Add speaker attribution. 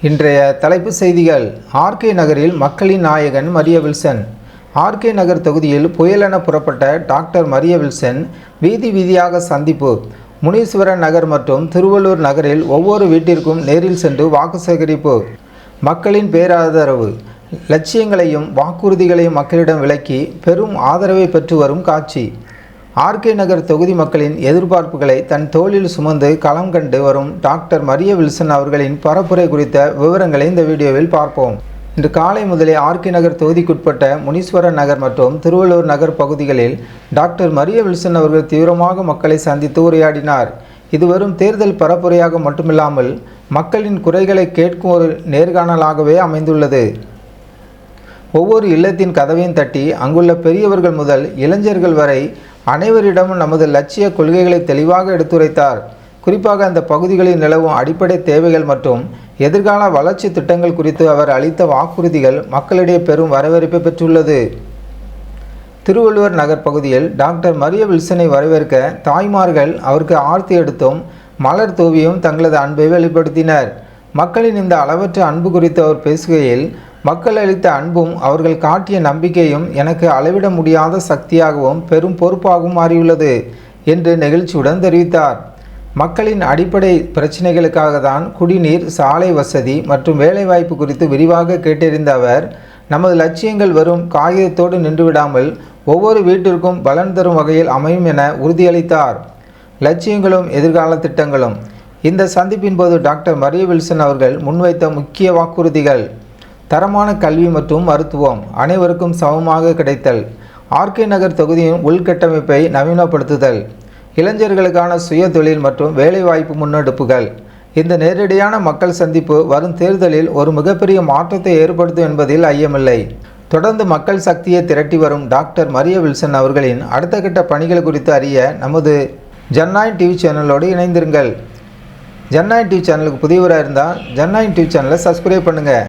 Speaker 1: இன்றைய தலைப்புச் செய்திகள். ஆர்கே நகரில் மக்களின் நாயகன் மரிய வில்சன். ஆர்கே நகர் தொகுதியில் புயலென புறப்பட்ட டாக்டர் மரிய வில்சன் வீதி வீதியாக சந்திப்பு. முனீஸ்வரன் நகர் மற்றும் திருவள்ளூர் நகரில் ஒவ்வொரு வீட்டிற்கும் நேரில் சென்று வாக்கு சேகரிப்பு. மக்களின் பேராதரவு. லட்சியங்களையும் வாக்குறுதிகளையும் மக்களிடம் விளக்கி பெரும் ஆதரவை பெற்று வரும் காட்சி. ஆர்கே நகர் தொகுதி மக்களின் எதிர்பார்ப்புகளை தன் தோளில் சுமந்து களம் கண்டு வரும் டாக்டர் மரிய வில்சன் அவர்களின் பரப்புரை குறித்த விவரங்களை இந்த வீடியோவில் பார்ப்போம். இன்று காலை முதலே ஆர்கே நகர் தொகுதிக்குட்பட்ட முனீஸ்வரன் நகர் மற்றும் திருவள்ளூர் நகர் பகுதிகளில் டாக்டர் மரிய வில்சன் அவர்கள் தீவிரமாக மக்களை சந்தித்து உரையாடினார். இது வெறும் தேர்தல் பரப்புரையாக மட்டுமில்லாமல் மக்களின் குறைகளை கேட்கும் ஒரு நேர்காணலாகவே அமைந்துள்ளது. ஒவ்வொரு இல்லத்தின் கதவையும் தட்டி அங்குள்ள பெரியவர்கள் முதல் இளைஞர்கள் வரை அனைவரிடமும் நமது லட்சிய கொள்கைகளை தெளிவாக எடுத்துரைத்தார். குறிப்பாக அந்த பகுதிகளில் நிலவும் அடிப்படை தேவைகள் மற்றும் எதிர்கால வளர்ச்சி திட்டங்கள் குறித்து அவர் அளித்த வாக்குறுதிகள் மக்களிடையே பெரும் வரவேற்பை பெற்றுள்ளது. திருவள்ளுவர் நகர் பகுதியில் டாக்டர் மரிய வில்சனை வரவேற்க தாய்மார்கள் அவருக்கு ஆர்த்தி எடுத்தும் மலர் தூவியும் தங்களது அன்பை வெளிப்படுத்தினர். மக்களின் இந்த அளவற்ற அன்பு குறித்து அவர் பேசுகையில், மக்கள் அளித்த அன்பும் அவர்கள் காட்டிய நம்பிக்கையும் எனக்கு அளவிட முடியாத சக்தியாகவும் பெரும் பொறுப்பாகவும் மாறியுள்ளது என்று நெகிழ்ச்சியுடன் தெரிவித்தார். மக்களின் அடிப்படை பிரச்சினைகளுக்காக தான் குடிநீர், சாலை வசதி மற்றும் வேலைவாய்ப்பு குறித்து விரிவாக கேட்டறிந்த அவர், நமது லட்சியங்கள் வெறும் காகிதத்தோடு நின்றுவிடாமல் ஒவ்வொரு வீட்டிற்கும் பலன் தரும் வகையில் அமையும் என உறுதியளித்தார். லட்சியங்களும் எதிர்கால திட்டங்களும். இந்த சந்திப்பின் போது டாக்டர் மரிய வில்சன் அவர்கள் முன்வைத்த முக்கிய வாக்குறுதிகள்: தரமான கல்வி மற்றும் மருத்துவம் அனைவருக்கும் சமமாக கிடைத்தல், ஆர்கே நகர் தொகுதியின் உள்கட்டமைப்பை நவீனப்படுத்துதல், இளைஞர்களுக்கான சுய தொழில் மற்றும் வேலைவாய்ப்பு முன்னெடுப்புகள். இந்த நேரடியான மக்கள் சந்திப்பு வரும் தேர்தலில் ஒரு மிகப்பெரிய மாற்றத்தை ஏற்படுத்தும் என்பதில் ஐயமில்லை. தொடர்ந்து மக்கள் சக்தியை திரட்டி வரும் டாக்டர் மரிய வில்சன் அவர்களின் அடுத்த கட்ட பணிகள் குறித்து அறிய நமது ஜன்9 டிவி சேனலோடு இணைந்திருங்கள். ஜன்9 டிவி சேனலுக்கு புதியவராக இருந்தால் ஜன்9 டிவி சேனலை சப்ஸ்கிரைப் பண்ணுங்கள்.